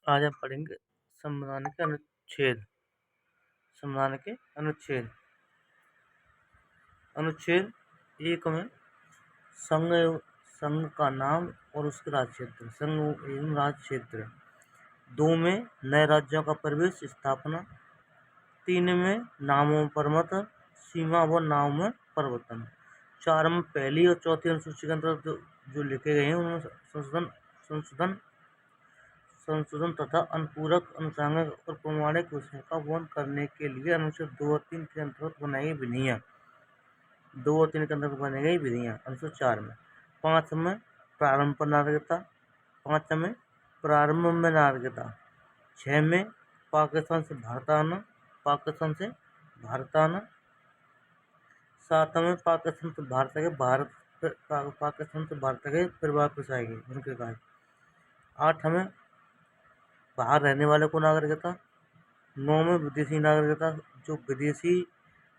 आज हम पढ़ेंगे संविधान के अनुच्छेद। संविधान के अनुच्छेद अनुच्छेद 1 में संघ का नाम और उसके राज्य क्षेत्र, संघ एवं राज्य क्षेत्र। 2 में नए राज्यों का प्रवेश स्थापना। 3 में नामों पर मत, सीमा व नाम में परिवर्तन। 4 में पहली और चौथी अनुसूची के अंतर्गत जो लिखे गए हैं उनमें संशोधन तथा अनुपूरक, अनुषंगिक और प्रमाणिक विषयों का वर्णन करने के लिए अनुच्छेद 2 और 3 के अंतर्गत बनाई गई विधियाँ। 2 और 3 के अंतर्गत बनाई गई विधियाँ अनुच्छेद 4 में। 5 में प्रारंभ पर नागरिकता। 5 में प्रारंभ में नागरिकता। 6 में पाकिस्तान से भारत आना। 7 में पाकिस्तान से भारत के फिर वापस आएगी उनके कहा। 8 में बाहर रहने वाले को नागरिकता। 9 में विदेशी नागरिकता, जो विदेशी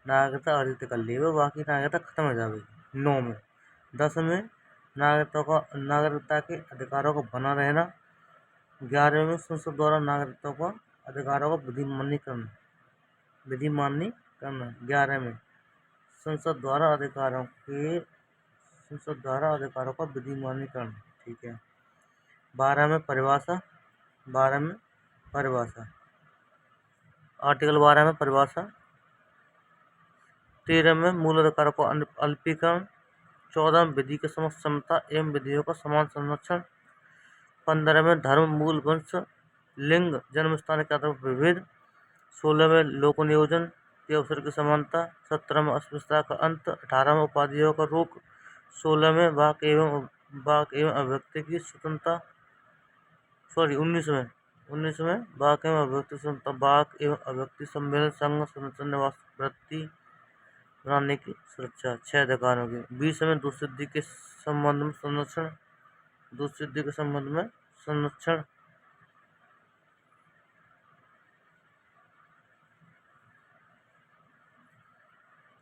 नागरिकता अर्जित कर ली है बाकी नागरिकता खत्म हो जाएगी 9 में। 10 में नागरिकता के अधिकारों का बना रहना। 11 में संसद द्वारा नागरिकता का अधिकारों का विधि मान्य करना। 11 में संसद द्वारा अधिकारों का विधि मान्य करना। ठीक है। 12 में परिभाषा। आर्टिकल 12 में परिभाषा। 13 में मूल अधिकारों का अल्पीकरण। 14 में विधि के समक्ष समता एवं विधियों का समान संरक्षण। 15 में धर्म, मूल वंश, लिंग, जन्म स्थान के आधार पर विभेद। 16 में लोक नियोजन के अवसर की समानता। 17 में अस्पृश्यता का अंत। 18 में उपाधियों का रोक। 16 में वाक एवं अभिव्यक्ति की स्वतंत्रता। 19 में वाक एवं अभिव्यक्ति स्वतंत्रता, वाक एवं अभिव्यक्ति सम्मेलन, संघ, संरचना, निवास, वृत्ति बनाने की सुरक्षा, 6 अधिकारों की। 20 में दूसरी के संबंध में संरक्षण।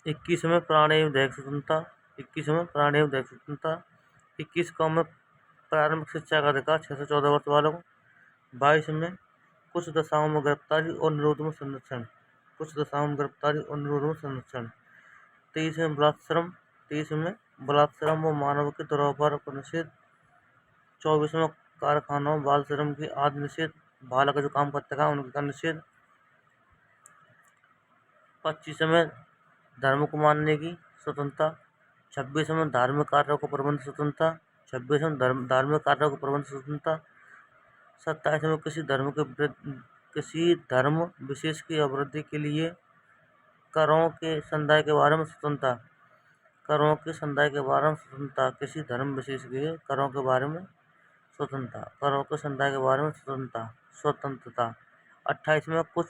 21 में प्राण एवं दैहिक स्वतंत्रता। 21 में प्रारंभिक शिक्षा का अधिकार 6 से 14 वर्ष वालों को। 22 में कुछ दशाओं में गिरफ्तारी और निरोध में संरक्षण। 23 में बलात्श्रम व मानव के दुर्व्यवहार का निषेध। 24 में कारखानों बाल श्रम की आदि निषेध, बालक जो काम करते हैं उनका निषेध। 25 में धर्म को मानने की स्वतंत्रता। 26 में धार्मिक कार्यों को प्रबंध स्वतंत्रता। 27 में किसी धर्म विशेष की अभिवृद्धि के लिए करों के संदाय के बारे में स्वतंत्रता। किसी धर्म विशेष के करों के बारे में स्वतंत्रता। 28 में कुछ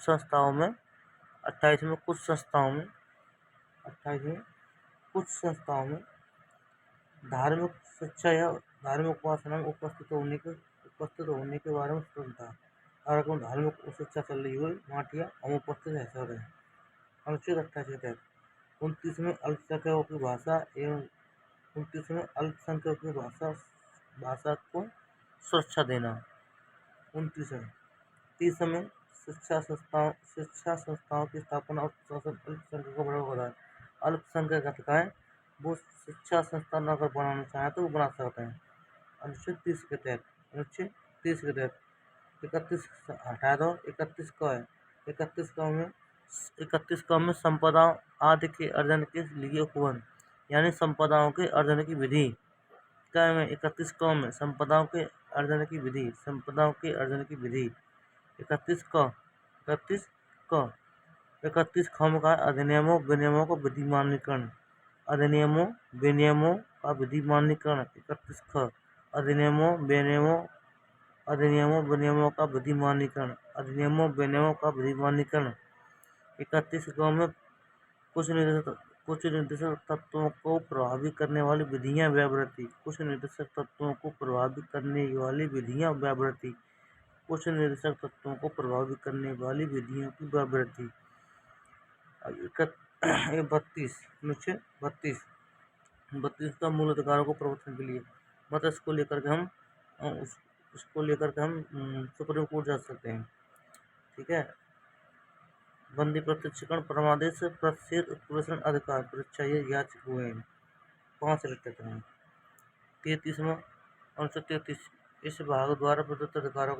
संस्थाओं में धार्मिक शिक्षा या धार्मिक उपासना में उपस्थित होने के बारे में स्वतंत्रता। अगर कोई धार्मिक शिक्षा चल रही हो माटिया हम उपस्थित है सर। अनुच्छेद 28 के तहत 29 में अल्पसंख्यकों की भाषा को सुरक्षा देना। 30 में शिक्षा संस्थाओं की स्थापना और अल्पसंख्यकों को बढ़ावा। अल्पसंख्यक है वो शिक्षा संस्थान अगर बनाना चाहे तो वो बना सकते हैं। अनुच्छेद 30 के तहत 31 हटा दो। 31 का है 31 का में संपदाओं आदि के अर्जन के लिए उपवन, यानी संपदाओं के अर्जन की विधि। क्या में 31 का में संपदाओं के अर्जन की विधि। 31 खम का अधिनियमों विनियमों का विधि मान्यकरण। 31 ख अधिनियमों विनियमों का विधि मान्यकरण। 31 ग में कुछ निर्देशक तत्वों को प्रभावित करने वाली विधियां व्यावृत्ति। कुछ निर्देशक तत्वों को प्रभावित करने वाली विधियों की व्यावृत्ति। 32 का मूल अधिकारों को प्रवर्तन के लिए मतलब इसको लेकर के हम इसको लेकर के हम सुप्रीम कोर्ट जा सकते हैं। ठीक है। बंदी प्रत्यक्षीकरण परमादेश प्रतिषेध उत्प्रेषण अधिकार परीक्षा ये याचिक हुए हैं 5 रिक्त हैं। 33वां अनुच्छेद 33 इस भाग द्वारा प्रदत्त अधिकारों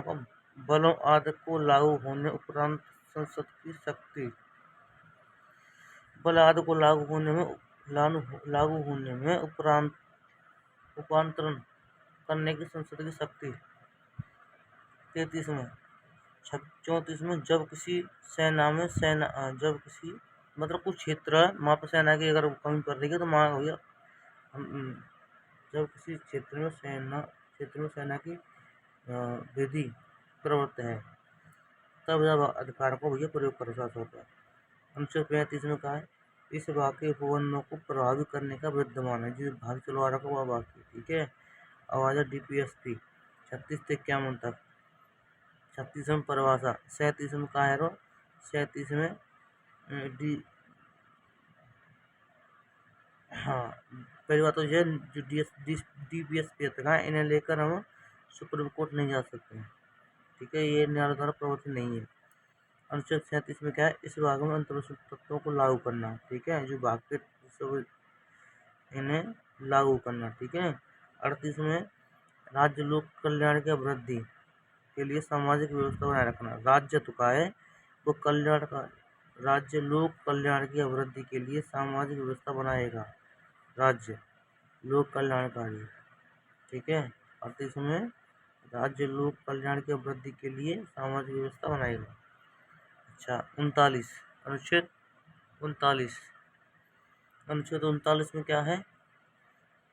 को बलों आदि को लागू होने उपरांत संसद की शक्ति बल आदि को लागू होने में उपांतरण करने की संसद की शक्ति। 34 में जब किसी सेना में जब किसी मतलब कुछ क्षेत्र है वहाँ पर सेना की अगर कमी पड़ रही है तो वहाँ हो गया जब किसी क्षेत्र में सेना की विधि प्रवृत्त है तब जब अधिकार को भैया प्रयोग कर सकता होता है। अनुच्छेद 35 में कहा है इस भाग के उपबंधों को प्रभावित करने का विद्यमान है जिस भाग चलवा रखा हुआ भाग। ठीक है। आवाज DPSP 36 से 51 तक। 36 में परिभाषा। 37 में कहा है 37 में हाँ पहली बात तो यह जो DPSP तक है इन्हें लेकर हम सुप्रीम कोर्ट नहीं जा सकते हैं। ठीक है। ये न्यायालय द्वारा प्रवर्तित नहीं है। अनुच्छेद 37 में क्या है इस भाग में अंतर्राष्ट्रीय तत्वों को लागू करना। ठीक है। जो भाग के इन्हें लागू करना। ठीक है। 38 में राज्य लोक कल्याण की वृद्धि के लिए सामाजिक व्यवस्था बनाए रखना। राज्य तो का है वो कल्याण का राज्य लोक कल्याण की वृद्धि के लिए सामाजिक व्यवस्था बनाएगा। राज्य लोक कल्याणकारी। ठीक है। 38 में राज्य लोक कल्याण की वृद्धि के लिए सामाजिक व्यवस्था बनाएगा। अच्छा 39 अनुच्छेद 39 में क्या है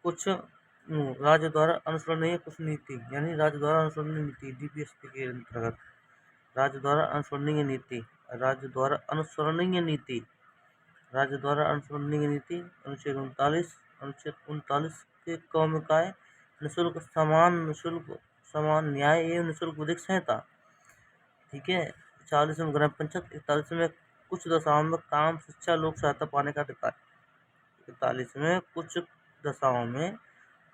कुछ राज्य द्वारा अनुसरणीय कुछ नीति यानी राज्य द्वारा अनुसरणीय नीति DPSP के अंतर्गत राज्य द्वारा अनुसरणीय नीति अनुच्छेद 39 के क में का है निःशुल्क समान न्याय एवं निःशुल्क विधिक सहायता। ठीक है। 40 में ग्राम पंचायत। 41 में कुछ दशाओं में काम शिक्षा लोक सहायता पाने का अधिकार। 41 में कुछ दशाओं में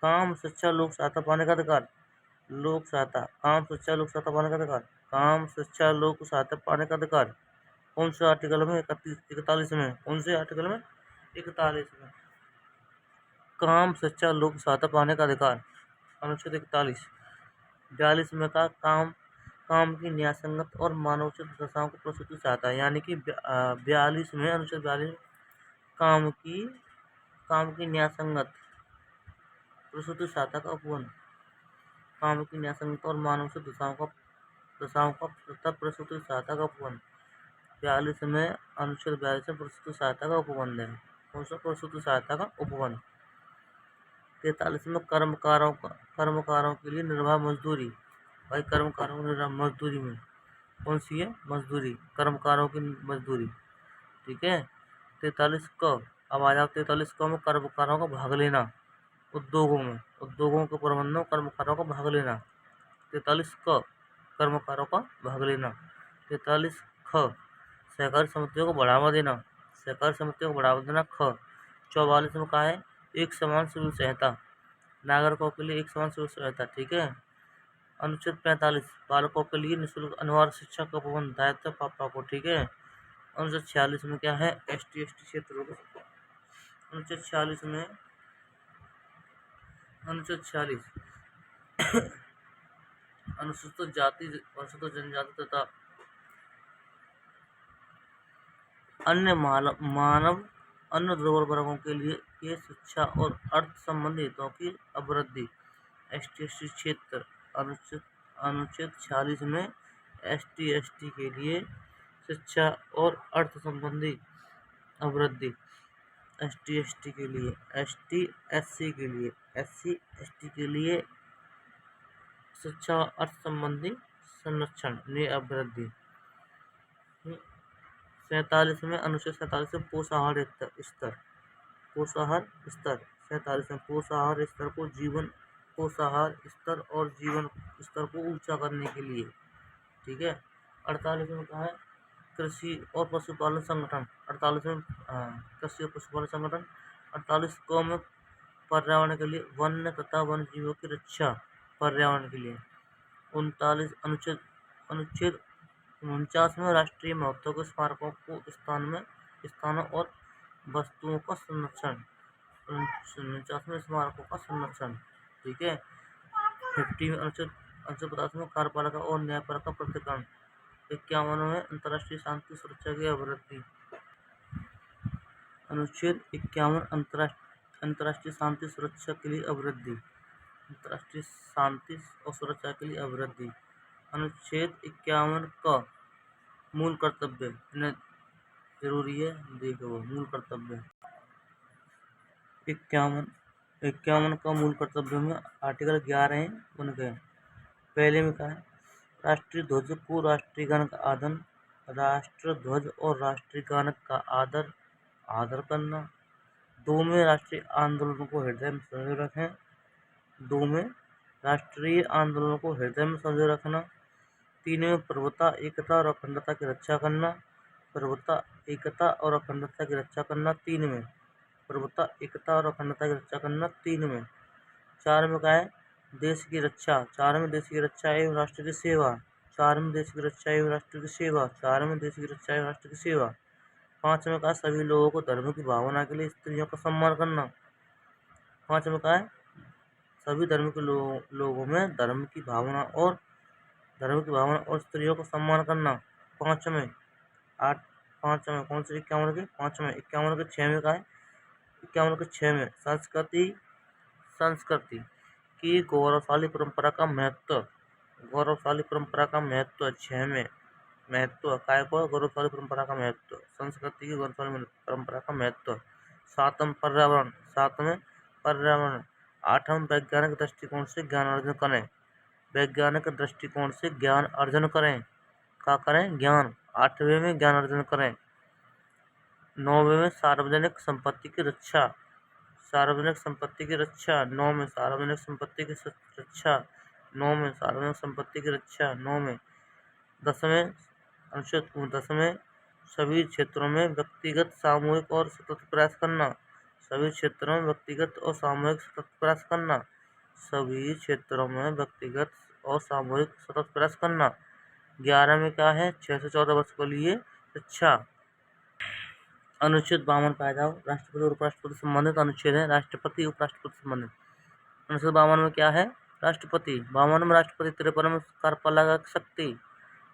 काम शिक्षा लोक सहायता पाने का अधिकार। काम शिक्षा लोक सहायता पाने का अधिकार कौन से आर्टिकल में 41 में कौन से आर्टिकल में 41 में काम शिक्षा लोक सहायता पाने का अधिकार अनुच्छेद 41। 42 में का काम की न्यायसंगत और मानवोचित दशाओं को प्रसूति सहायता यानी कि 42 में अनुच्छेद 42 काम की न्यायसंगत प्रसूति सहायता का उपवन काम की न्यायसंगत और मानवोचित दशाओं का प्रसूति सहायता का उपवन। 42 में अनुच्छेद 42 में प्रसूति सहायता का उपबंध है। कौन सा प्रसूति सहायता का उपबंध। 43 में कर्मकारों के लिए निर्वाह मजदूरी। भाई कर्मकारों की निर्वाह मजदूरी में कौन सी है मजदूरी कर्मकारों की मजदूरी। ठीक है। 43 क अब आ जाओ 43 क में कर्मकारों का भाग लेना उद्योगों के प्रबंधन कर्मकारों का भाग लेना। 43 क कर्मकारों का भाग लेना। 43 ख सहकारी समितियों को बढ़ावा देना ख। 44 में कहा है एक समान सिविल सहायता नागरिकों के लिए एक समान सिविल सहायता। ठीक है। अनुच्छेद 45 बालकों के लिए निःशुल्क अनिवार्य शिक्षा का प्रबंध दायित्व पापा को। ठीक है। अनुच्छेद 46 में क्या है ST क्षेत्रों को। अनुच्छेद 46 में अनुसूचित जाति अनुसूचित जनजाति तथा अन्य दुर्बल वर्गों के लिए ये शिक्षा और अर्थ संबंधी हितों की अभिवृद्धि। ST क्षेत्र अनुच्छेद 46 में ST के लिए शिक्षा और अर्थ संबंधी अभिवृद्धि। ST के लिए SC के लिए शिक्षा और अर्थ संबंधी संरक्षण ने अभिवृद्धि। 47 में अनुच्छेद 47 में पोषाहार स्तर 47 में पोषाहार स्तर और जीवन स्तर को ऊंचा करने के लिए। ठीक है। 48 में कहा है कृषि और पशुपालन संगठन। 48 में कृषि और पशुपालन संगठन। 48 को में पर्यावरण के लिए वन्य तथा वन्य जीवों की रक्षा पर्यावरण के लिए। 39 अनुच्छेद 49 में राष्ट्रीय महत्व के स्मारकों को स्थानों और वस्तुओं का संरक्षण। 49 में स्मारकों का संरक्षण, ठीक है। 50 में अनुच्छेद 50 में कार्यपालिका और न्यायपालिका पृथक्करण। 51 में अंतर्राष्ट्रीय शांति सुरक्षा की अभिवृद्धि। अनुच्छेद 51 अंतर्राष्ट्रीय शांति सुरक्षा के लिए अभिवृद्धि। अंतर्राष्ट्रीय शांति और सुरक्षा के लिए अभिवृद्धि। अनुच्छेद 51 का मूल कर्तव्य, इन्हें जरूरी है देखो। मूल कर्तव्य 51 का मूल कर्तव्य में आर्टिकल 11 है उनके। पहले में क्या है, राष्ट्रीय ध्वज को राष्ट्रीय गान का आदर, राष्ट्र ध्वज और राष्ट्रीय गान का आदर करना। 2 में राष्ट्रीय आंदोलन को हृदय में संजोए रखें। 2 में राष्ट्रीय आंदोलन को हृदय में संजोए रखना। 3 में प्रभुता, एकता और अखंडता की रक्षा करना। प्रभुता, एकता और अखंडता की रक्षा करना। 3 में प्रभुता, एकता और अखंडता की रक्षा करना। 3 में 4 में क्या है, देश की रक्षा। 4 में देश की रक्षा एवं राष्ट्र की सेवा। 4 में देश की रक्षा एवं राष्ट्र की सेवा। 4 में देश की रक्षा एवं राष्ट्र की सेवा। 5 में कहा, सभी लोगों को धर्म की भावना के लिए स्त्रियों का सम्मान करना। 5 में कहा है, सभी धर्म के लोगों में धर्म की भावना और स्त्रियों का सम्मान करना। 5 में कौन से 51 के 5 में 51 के 6 में कहा है, 51 के 6 में संस्कृति की गौरवशाली परंपरा का महत्व। 6 में महत्व काय को, गौरवशाली परंपरा का महत्व, संस्कृति की गौरवशाली परंपरा का महत्व। 7 में पर्यावरण। 8 में वैज्ञानिक दृष्टिकोण से ज्ञान अर्जन करें। वैज्ञानिक दृष्टिकोण से ज्ञान अर्जन करें। क्या करें? ज्ञान। 8वें में ज्ञान अर्जन करें। 9वें में सार्वजनिक संपत्ति की रक्षा। 9 में सार्वजनिक संपत्ति की रक्षा। 9 में सार्वजनिक संपत्ति की रक्षा। 9 में 10 में सभी क्षेत्रों में व्यक्तिगत, सामूहिक और सतत प्रयास करना। सभी क्षेत्रों में व्यक्तिगत और सामूहिक सतत प्रयास करना। सभी क्षेत्रों में व्यक्तिगत और सामूहिक सतत प्रयास करना। 11 में क्या है, 6 से 14 वर्ष के लिए शिक्षा। अनुच्छेद 52 कायदा राष्ट्रपति और उपराष्ट्रपति संबंधित अनुच्छेद है। राष्ट्रपति उपराष्ट्रपति संबंधित। अनुच्छेद 52 में क्या है, राष्ट्रपति। 52 में राष्ट्रपति। 53 में कार्यपालक शक्ति।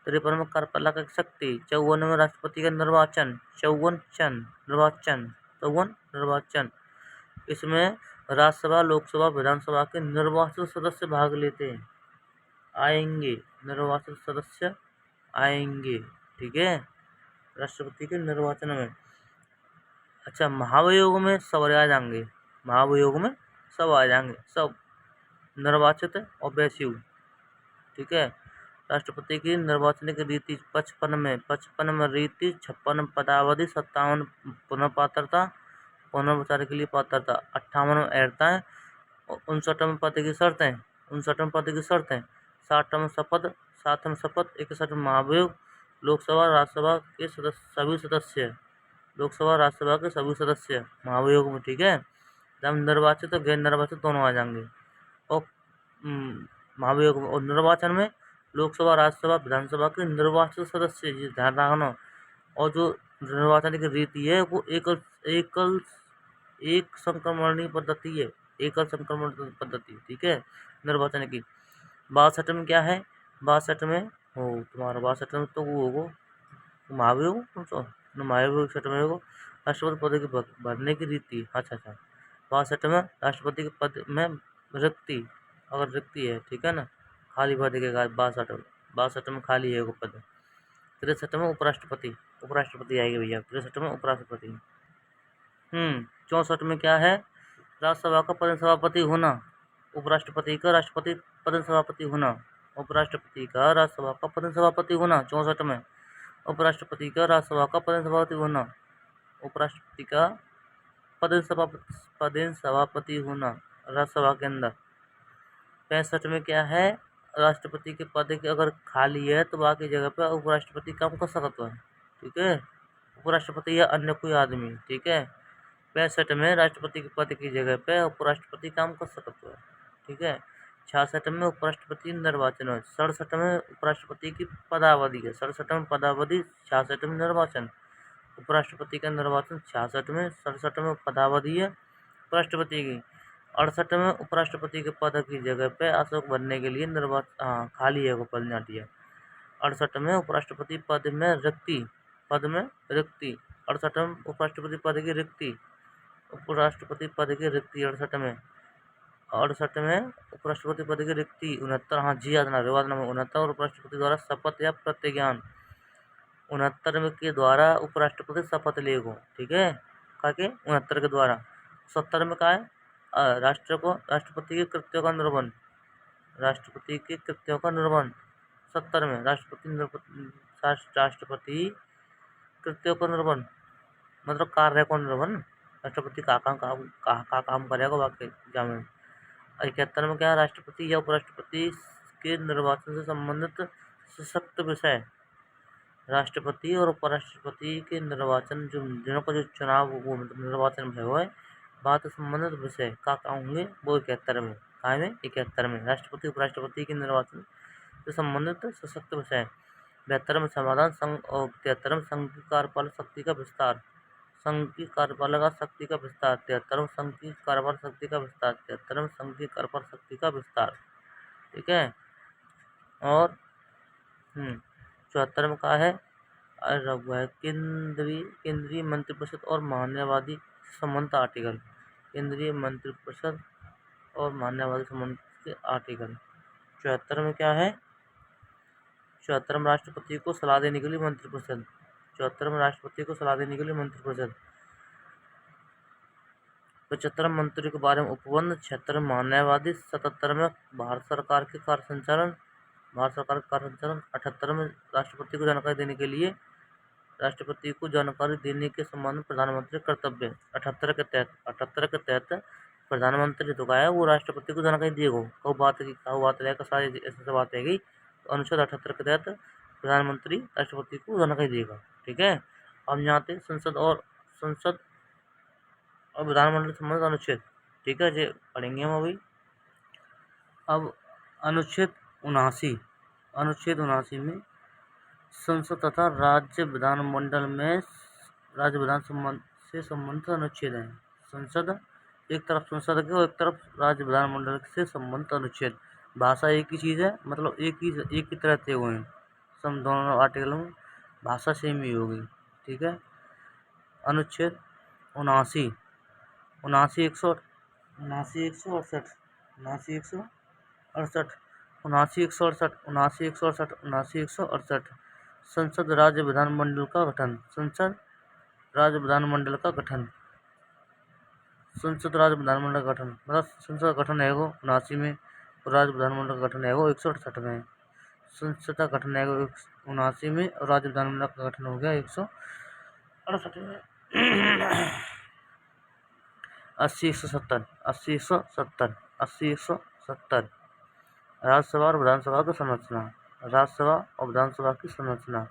53 में कार्यपालक शक्ति। 54 में राष्ट्रपति का निर्वाचन। 54 निर्वाचन। इसमें राज्यसभा, लोकसभा, विधानसभा के निर्वाचित सदस्य भाग लेते हैं, आएंगे। निर्वाचित सदस्य आएंगे, ठीक है, राष्ट्रपति के निर्वाचन में। अच्छा, महाभियोग में सब आ जाएंगे। महाभियोग में सब आ जाएंगे, सब निर्वाचित और वैश्यु, ठीक है। राष्ट्रपति की निर्वाचन की रीति 55 में रीति, 56 में पदावधि, 57 पुनः पात्रता, पुनर्विचार के लिए पात्रता, 58 में अर्हताएं, 59 में पद की शर्तें, 60 में शपथ, 60 में शपथ, 61 में महाभियोग, लोकसभा राज्यसभा के सभी सदस्य, महाभियोग में, ठीक है। जब निर्वाचित और गैर निर्वाचित दोनों आ जाएंगे। और महाभियोग में और निर्वाचन में लोकसभा, राज्यसभा, विधानसभा के निर्वाचित सदस्य, ये ध्यान रखना। और जो निर्वाचन की रीति है वो एक संक्रमणीय पद्धति है, एकल संक्रमण पद्धति, ठीक है, निर्वाचन की। 62 में क्या है, 62 में हो तुम्हारा 62 में तो वो होगा महाभियोग, महाभियोग 62 में होगा राष्ट्रपति पद की भरने की रीति। अच्छा 62 में राष्ट्रपति के पद में रिक्ति, अगर रिक्ति है, ठीक है ना, खाली पद के 62 में खाली है वो पद। 63 में उपराष्ट्रपति आएगी भैया, 63 में उपराष्ट्रपति। 64 में क्या है, राज्यसभा का प्रधान सभापति होना, उपराष्ट्रपति का राष्ट्रपति प्रधान सभापति होना, उपराष्ट्रपति का राज्यसभा का प्रधान सभापति होना। 64 में उपराष्ट्रपति का राज्यसभा का प्रधान सभापति होना, उपराष्ट्रपति का प्रधान सभापति होना राज्यसभा के अंदर। 65 में क्या है, राष्ट्रपति के पद के अगर खाली है तो बाकी जगह पर उपराष्ट्रपति काम कर सकता है, ठीक है, उपराष्ट्रपति या अन्य कोई आदमी, ठीक है। 65 में राष्ट्रपति के पद की जगह पे उपराष्ट्रपति काम कर सकता है, ठीक है। 66 में उपराष्ट्रपति निर्वाचन है। 67 में उपराष्ट्रपति की पदावधि है। 67 में पदावधि, 66 में निर्वाचन। उपराष्ट्रपति का निर्वाचन 66 में, 67 में पदावधि है उपराष्ट्रपति की। 68 में उपराष्ट्रपति के पद की जगह पे अशोक बनने के लिए निर्वाचन खाली है, वो पद जाती है। 68 में उपराष्ट्रपति पद में रिक्ति, 68 में उपराष्ट्रपति पद की रिक्ति, उपराष्ट्रपति पद की रिक्ति 68 में। 68 में उपराष्ट्रपति पद की रिक्ति। 69, हाँ जी याद ना 69 और उपराष्ट्रपति द्वारा शपथ या प्रतिज्ञान। 69 के द्वारा उपराष्ट्रपति शपथ लेगो, ठीक है, काके 69 के द्वारा। 70 में का है राष्ट्रपति के कृत्यों का निर्वहन, राष्ट्रपति के कृत्यों का निर्वहन। 70 में राष्ट्रपति कृत्यों का निर्वहन मतलब कार्य को निर्वहन, राष्ट्रपति का काम करेगा वाकई जामे। 71 में क्या है, राष्ट्रपति या उपराष्ट्रपति के निर्वाचन से संबंधित सशक्त विषय। राष्ट्रपति और उपराष्ट्रपति के निर्वाचन जिनका जो चुनाव वो निर्वाचन हुआ है, बात संबंधित विषय का होंगे वो 71 में। 71 में राष्ट्रपति उपराष्ट्रपति के निर्वाचन से संबंधित सशक्त विषय। 72 में समाधान संघ और 73 में संघ की कार्यपालक शक्ति का विस्तार, संघ की कार्यपालक शक्ति का विस्तार। 73 में संघ की कार्यपालक शक्ति का विस्तार, 73 में संघ की कार्यपालक शक्ति का विस्तार, ठीक है। और 74 में कहा है केंद्रीय मंत्रिपरिषद और मान्यवादी संबंध आर्टिकल, केंद्रीय मंत्रिपरिषद और मान्यवादी संबंध के आर्टिकल। 74 में क्या है, 74 में राष्ट्रपति को सलाह देने के लिए मंत्रिपरिषद, 74 में राष्ट्रपति को सलाह देने के लिए मंत्रिपरिषद। 75 मंत्री के बारे में उपबंध। 76 में मान्यवादी। 77 में भारत सरकार के कार्य संचालन, 78 में राष्ट्रपति को जानकारी देने के लिए, राष्ट्रपति को जानकारी देने के संबंध में प्रधानमंत्री कर्तव्य। 78 के तहत प्रधानमंत्री जो है वो राष्ट्रपति को जानकारी देगा, बात रहेगा सारी ऐसे बात रहेगी। अनुच्छेद 78 के तहत प्रधानमंत्री राष्ट्रपति को जानकारी देगा, ठीक है। अब यहाँ पे संसद और विधानमंडल संबंधित अनुच्छेद, ठीक है, ये पढ़ेंगे हम अभी। अब अनुच्छेद 79 में संसद तथा राज्य विधानमंडल में राज्य विधान से संबंधित अनुच्छेद है। संसद एक तरफ संसद के और एक तरफ राज्य विधानमंडल से संबंधित अनुच्छेद। भाषा एक ही चीज़ है, मतलब एक ही तरह से हुए हैं सब दोनों आर्टिकल में, भाषा सेम ही होगी, ठीक है। अनुच्छेद 79, 168, 168, संसद राज्य विधानमंडल का गठन, संसद राज्य विधानमंडल का गठन, संसद राज्य विधानमंडल का गठन मतलब संसद का गठन है वो 79 में और राज्य विधानमंडल का गठन है वो 168 में। संसद का गठन है वो 79 में और राज्य विधानमंडल का गठन हो गया 168 में। 80 170 राज्यसभा और विधानसभा की संरचना, राज्यसभा और विधानसभा की संरचना।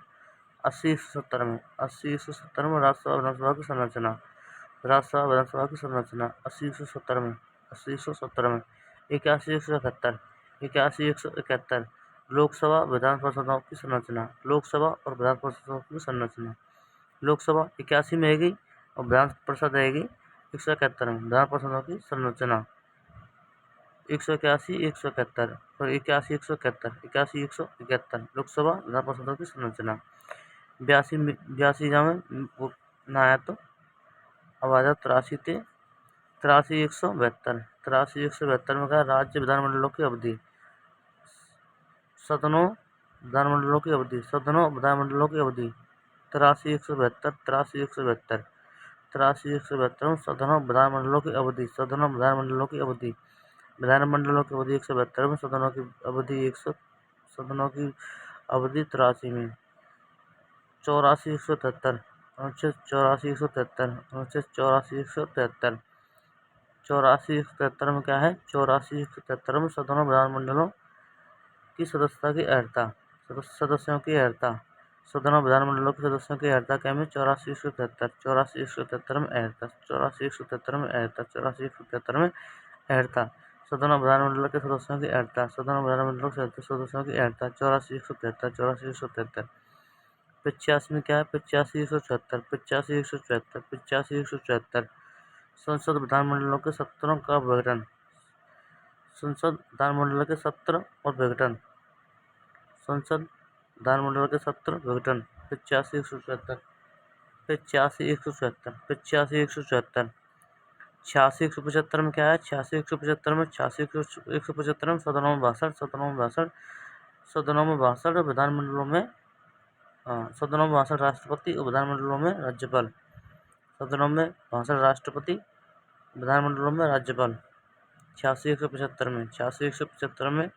80 170 में राज्यसभा विधानसभा की संरचना, राज्यसभा विधानसभा की संरचना। 80 170 में 81 171 लोकसभा विधान परिषदों की संरचना, लोकसभा और विधान परिषदों की संरचना। लोकसभा 81 में रहेगी और विधान परिषद रहेगी 171 में। विधान परिषदों की संरचना 181 171 और 81 171 लोकसभा विधान परिषदों की संरचना। 82 जामे ना आया तो अब आ जाओ 83 172 में कहा राज्य विधानमंडलों की अवधि, सदनों विधानमंडलों की अवधि 83 172 सदनों विधानमंडलों की अवधि, विधानमंडलों की अवधि 172 में, सदनों की अवधि 83 में। 84 173 अनुच्छेद 84 173 में क्या है, 84 173 में सदनों विधानमंडलों की सदस्यता की अर्हता, सदस्यों की अर्हता, सदनों विधानमंडलों के सदस्यों की अर्हता क्या में 84 173 में अर्हता, 84 173 में अर्हता। सदन और विधानमंडल के सदस्यों की अहर्ता, सदन और विधानमंडल के सदस्यों की अहर्ता 84,173, 84,173। 85 में क्या है? 85,174, 85,174, 85,174। संसद विधानमंडलों के सत्रों का विघटन, संसद विधानमंडल के सत्र और विघटन, संसद विधानमंडल के सत्र विघटन 85,174, 85,174, 85,174। 86,175 में क्या है? 86,175 में 86,175 में सदनों में 62, सदनों में 62, सदनों में 62 विधानमंडलों में सदनों में 62 राष्ट्रपति और विधानमंडलों में राज्यपाल, सदनों में 62 राष्ट्रपति, विधानमंडलों में राज्यपाल। 86,175 में 86,175 में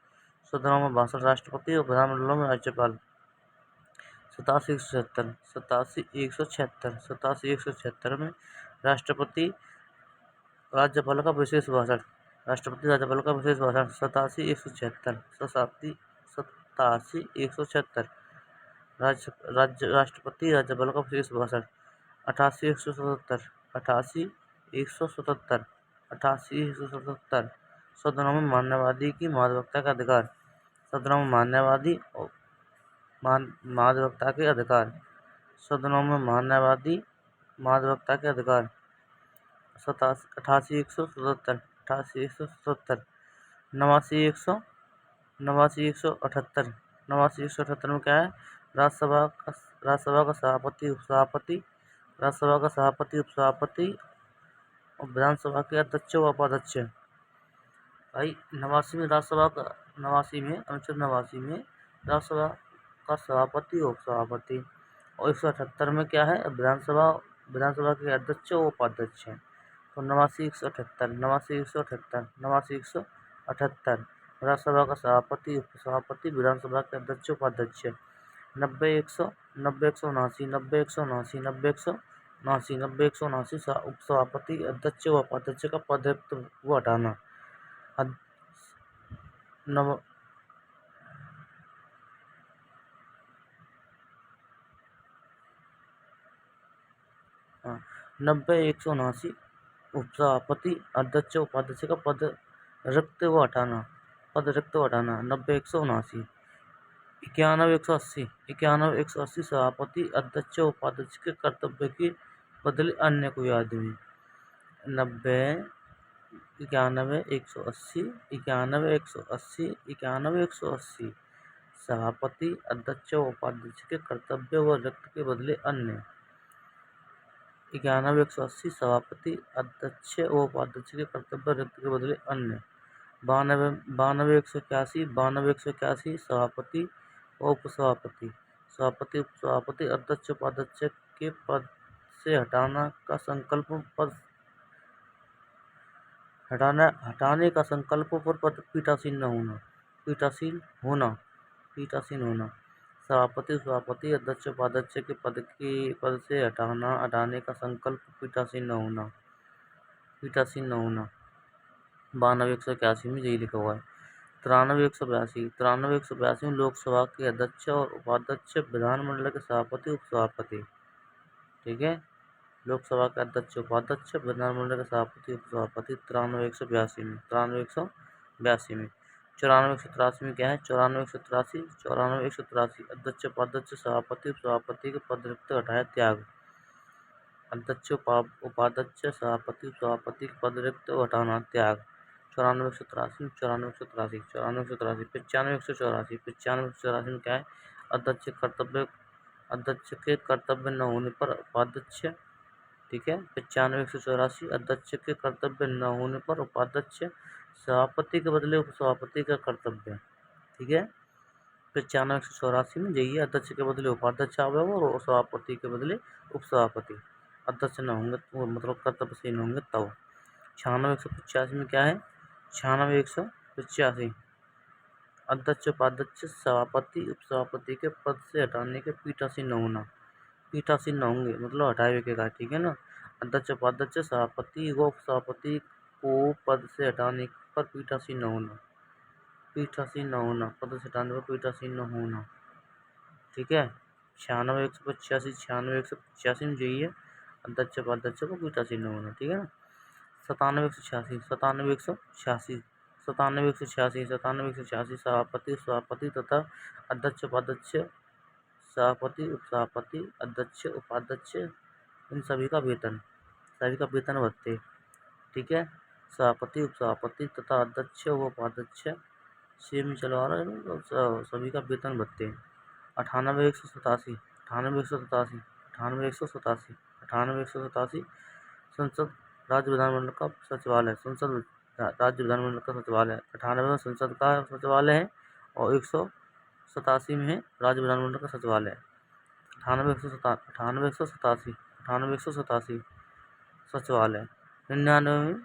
सदनों में 62 राष्ट्रपति और विधानमंडलों में राज्यपाल। 87,176, 87,176, 87,176 में राष्ट्रपति राज्यपाल का विशेष भाषण, राष्ट्रपति राज्यपाल का विशेष भाषण। 87,176, 87,176 राष्ट्रपति राज्यपाल का विशेष भाषण। 88,177, 88,177, 88,177 सदनों में मानववादी की मानवता का अधिकार, सदनों में मानववादी और मानवता के अधिकार, सदनों में मानववादी मानवता के अधिकार। 88,177, 88,177। 89,178, 89,178 में क्या है? राज्यसभा का सभापति उपसभापति, राज्यसभा का सभापति उपसभापति और विधानसभा के अध्यक्ष व उपाध्यक्ष। भाई 89 में राज्यसभा का, 89 में अनुच्छेद 89 में राज्यसभा का सभापति और उपसभापति, और 178 में क्या है? विधानसभा के अध्यक्ष व उपाध्यक्ष हैं। तो 89,178, 89,178, 89,178 राज्यसभा का सभापति उपसभापति विधानसभा के अध्यक्ष उपाध्यक्ष। 90,179, 90,179, 90,179, 90,179 उपसभापति अध्यक्ष व उपाध्यक्ष का पद रिक्त व हटाना। 90,179 उपसभापति अध्यक्ष उपाध्यक्ष का पद रिक्त व हटाना, पद रिक्त व हटाना। 90,179। 91,180, 91,180 सभापति अध्यक्ष उपाध्यक्ष के कर्तव्य की बदले अन्य कोई आदमी। 91,180, 91,180, 91,180 सभापति अध्यक्ष व उपाध्यक्ष के कर्तव्य व रिक्त के बदले अन्य। 91,180 सभापति अध्यक्ष व उपाध्यक्ष के कर्तव्य रिक्त के बदले अन्य। 92,181, 92,181 सभापति व उपसभापति, सभापति उपसभापति अध्यक्ष उपाध्यक्ष के पद से हटाने का संकल्प पर पीठासीन न होना, पीठासीन होना। सभापति उपसभापति अध्यक्ष उपाध्यक्ष के पद से हटाने का संकल्प पीठासीन न होना, पीठासीन न होना। 92,181 में यही लिखा हुआ है। 93,182, 93,182 में लोकसभा के अध्यक्ष और उपाध्यक्ष विधानमंडल के सभापति उपसभापति, ठीक है, लोकसभा के अध्यक्ष उपाध्यक्ष विधानमंडल के सभापति उपसभापति। 93,182 में, 93,182 में। 94,183 में क्या है? 94,183, 94,183 अध्यक्ष उपाध्यक्ष सभापति उपसभापति के पद रिक्त हटाया त्याग, अध्यक्ष उपाध्यक्ष सभापति उपसभापति के पद रिक्त हटाना त्याग। 94,183 में, 94,183, 94,183। 95,184, 95,184 में क्या है? अध्यक्ष के कर्तव्य न होने पर उपाध्यक्ष, ठीक है। 95,184 अध्यक्ष के कर्तव्य न होने पर उपाध्यक्ष सभापति के बदले उपसभापति का कर्तव्य, ठीक है। 95,184 में यही है, अध्यक्ष के बदले उपाध्यक्ष आवेगा और सभापति के बदले उपसभापति। अध्यक्ष न होंगे तो मतलब कर्तव्य सही न होंगे तब। 96,185 में क्या है? 96,185 अध्यक्ष उपाध्यक्ष सभापति उपसभापति के पद से हटाने के पीठासीन न होना, पीठासीन न होंगे मतलब हटाए के, ठीक है ना। अध्यक्ष उपाध्यक्ष सभापति व उपसभापति को पद से हटाने पर पीठासीन न होना, पीठासीन न होना, पद से हटाने पर पीठासीन न होना, ठीक है। 96,185, 96,185 में यही है, अध्यक्ष उपाध्यक्ष को पीठासीन न होना, ठीक है ना। 97,186, 97,186, 97 186 97 186 सभापति सभापति तथा अध्यक्ष उपाध्यक्ष सभापति उपसभापति अध्यक्ष उपाध्यक्ष इन सभी का वेतन भत्ते। ठीक है, सभापति उपसभापति तथा अध्यक्ष व उपाध्यक्ष सेम चलवा रहे हैं तो सभी का वेतन भत्ते। 98 187 98 187 98 187 98 187 संसद राज्य विधानमंडल का सचिवालय। संसद राज्य विधानमंडल का सचिवालय 98 में संसद का सचिवालय है और 187 में राज्य विधानमंडल का सचिवालय। 98 187 सचिवालय। 99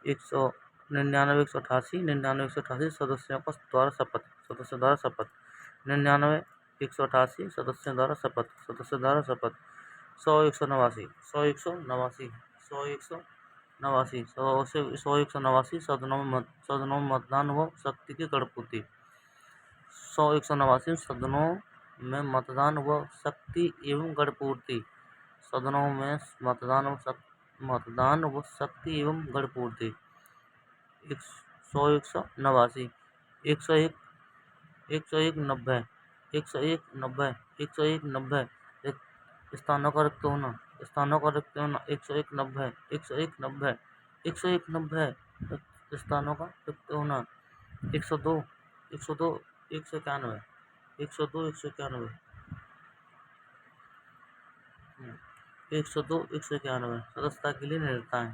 188 99 188 सदस्यों द्वारा शपथ 99 188 सदस्यों द्वारा शपथ 100 189 सदनों में मतदान व शक्ति की गणपूर्ति। 100 189 सदनों में मतदान व शक्ति एवं गणपूर्ति। सदनों में मतदान व शक्ति एवं गणपूर्ति। 100 189 101 90 101 90 स्थानों का रिक्त होना 101 90 101 90 101 90 स्थानों का रिक्त होना। 102 102 191 102 191 102 191 सदस्यता के लिए निरताएं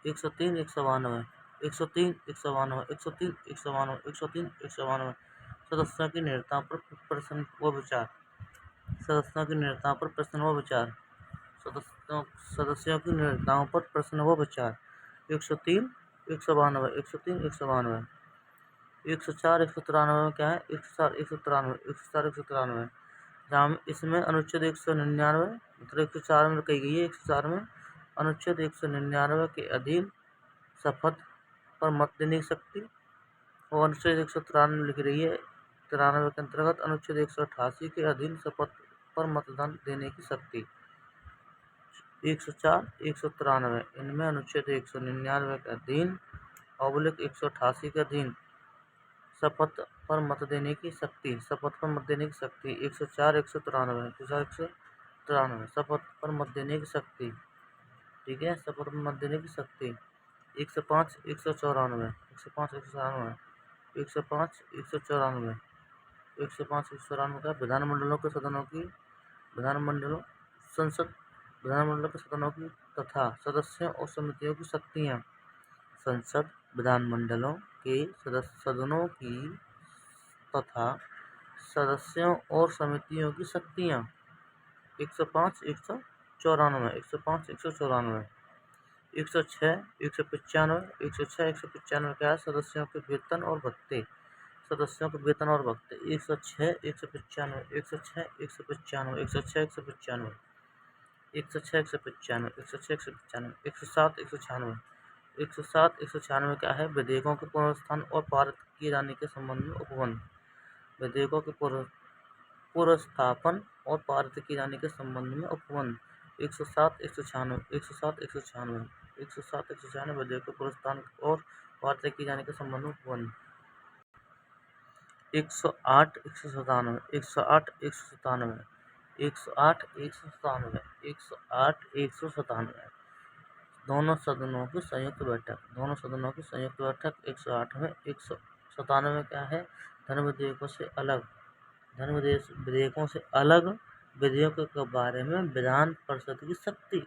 103 192 103 192 सदस्यों की निरता पर प्रश्न व विचार। सदस्यों की निरता पर प्रश्न व विचार। सदस्यों की निरताओं पर प्रश्न व विचार। 103 192 103 192 104 193 में क्या है 104 193 जहाँ इसमें अनुच्छेद 199 मतलब 104 में कही गई है 104 में अनुच्छेद 199 के अधीन शपथ पर मत देने की शक्ति और अनुच्छेद 193 लिख रही है 93 के अंतर्गत अनुच्छेद 188 के अधीन शपथ पर मतदान देने की शक्ति। 104 193 इनमें अनुच्छेद 199 के अधीन / 188 के अधीन शपथ पर मत देने की शक्ति 104 193 शपथ पर मत देने की शक्ति। ठीक है, शपथ पर मत देने की शक्ति। 105 194 का विधानमंडलों के सदनों की तथा सदस्यों और समितियों की शक्तियाँ। संसद विधानमंडलों के सदनों की तथा सदस्यों और समितियों की शक्तियाँ। 105 194 106 195 क्या है सदस्यों के वेतन और भत्ते 106 195 106 195 107 196 क्या है विधेयकों के पुनर्स्थान और पारित किए जाने के संबंध में उपबंध। विधेयकों के पुनर्स्थापन और पारित किए जाने के संबंध में उपबंध। 107 196 विधेयक के पुनर्स्थान और पारित किए जाने के संबंध में उपबंध। 108 197 दोनों सदनों की संयुक्त बैठक 108 में 197 में क्या है धन विधेयकों से अलग विधेयकों के बारे में विधान परिषद की शक्ति।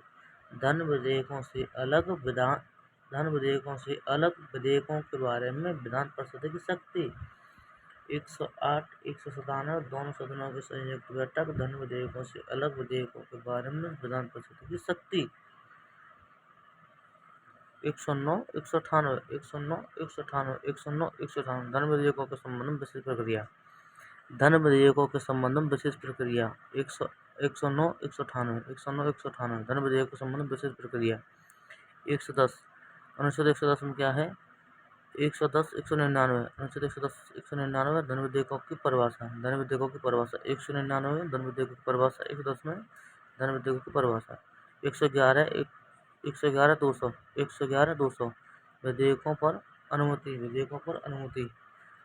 धन विधेयकों से अलग विधेयकों के बारे में विधान परिषद की शक्ति। 108 197 दोनों सदनों की संयुक्त बैठक धन विधेयकों से अलग विधेयकों के बारे में विधान परिषद की शक्ति। 109 198 धन विधेयकों के संबंध में विशेष प्रक्रिया। धन विधेयकों के संबंध में विशेष प्रक्रिया। 109 198 धन विधेयकों के संबंध में विशेष प्रक्रिया। 110 अनुच्छेद 110 में क्या है 110 199 अनुच्छेद 199 धन विधेयकों की परिभाषा 199 धन विधेयकों की परिभाषा 110 में धन विधेयकों की परिभाषा। 111 200 विधेयकों पर अनुमति, विधेयकों पर अनुमति,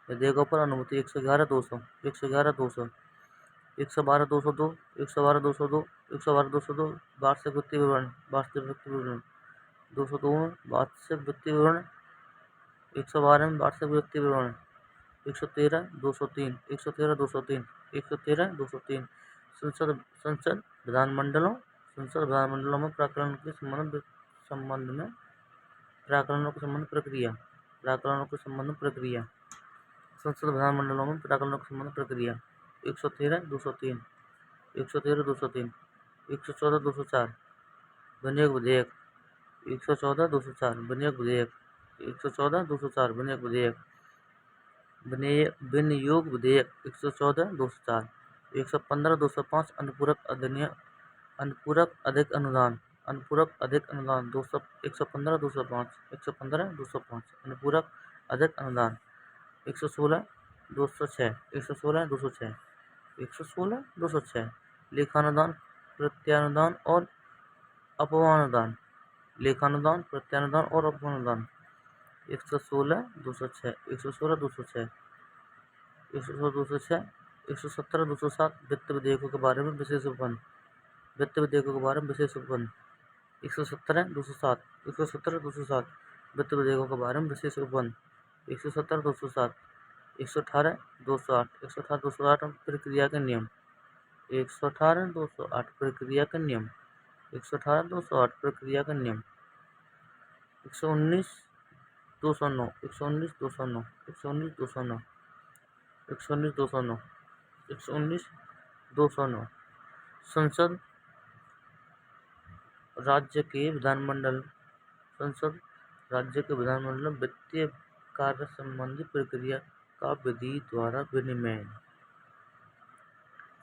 विधेयकों पर अनुमति 111/200, 111/200, 112/202, 112/202, 112/202 वार्षिक वित्तीय विवरण, वार्षिक वित्तीय विवरण 202 में वार्षिक वित्तीय विवरण, 112 में वार्षिक वित्तीय विवरण, 113/203, 113/203, 113/203 संसद विधानमंडलों में प्राकलन के संबंध में प्राकलनों के संबंध प्रक्रिया, प्राकलनों के संबंध प्रक्रिया, संसद विधानमंडलों में प्राकलनों के संबंध प्रक्रिया 113/203, 113/203, 114/204 विनियोग विधेयक, 114/204 विनियोग विधेयक, 114/204 विनियोग विधेयक, विनियोग विधेयक 114/204, 115/205 अनुपूरक अधिनियम, अनुपूरक अधिक अनुदान, अनुपूरक अधिक अनुदान 115/205, 115/205 अनुपूरक अधिक अनुदान, 116/206, 116/206, 116/206 लेखानुदान, प्रत्यानुदान और अपवानुदान, लेखानुदान, प्रत्यानुदान और अपवानुदान 116/206, 116/206, 116/206, 117/207 वित्त विधेयकों के बारे में विशेष उपबंध, वित्त विधेयकों के बारे में विशेष उपबंध 117/207, 117/207 वित्त विधेयकों के बारे में विशेष उपबंध 117/207, 118/208, 118/208 प्रक्रिया के नियम, 118/208 प्रक्रिया के नियम, 118/208 प्रक्रिया के नियम 119/209, 119/209, 119/209, 119/209, 119/209 संसद राज्य के विधानमंडल, संसद राज्य के विधानमंडल में वित्तीय कार्य संबंधी प्रक्रिया का विधि द्वारा विनियमन,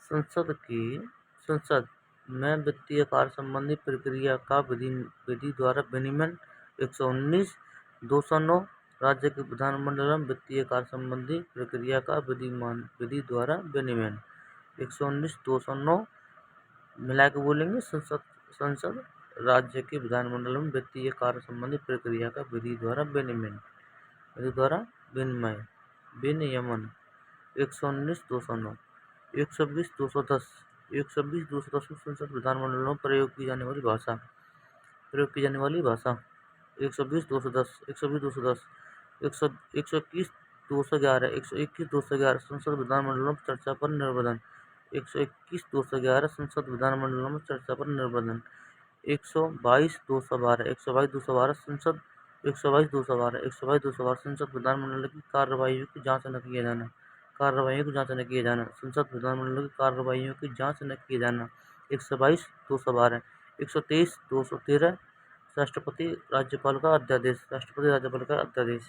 संसद में वित्तीय कार्य संबंधी प्रक्रिया का विधि द्वारा विनियमन 119/209 राज्य के विधानमंडल में वित्तीय कार्य संबंधी प्रक्रिया का विधि द्वारा विनियमन 119/209 मिला के बोलेंगे। संसद राज्य के विधानमंडल में वित्तीय कार्य संबंधी प्रक्रिया का विधि द्वारा विनियमन, विधि द्वारा विनियमन 119/209, 120/210, 120/210 संसद विधानमंडल में प्रयोग की जाने वाली भाषा, प्रयोग की जाने वाली भाषा 120/210, 120/210, 121/211, 121/211 संसद विधानमंडल में चर्चा पर निर्बंधन, 121/211 संसद विधानमंडल में चर्चा पर निर्बंधन 122/212, 122/212 संसद 122/212, 122/212 संसद विधानमंडल की कार्रवाइयों की जांच न किया जाना, कार्रवाइयों की जांच न किया जाना, संसद विधानमंडल की कार्रवाइयों की जांच न किया जाना 122/212, 123/213 राष्ट्रपति राज्यपाल का अध्यादेश, राष्ट्रपति राज्यपाल का अध्यादेश।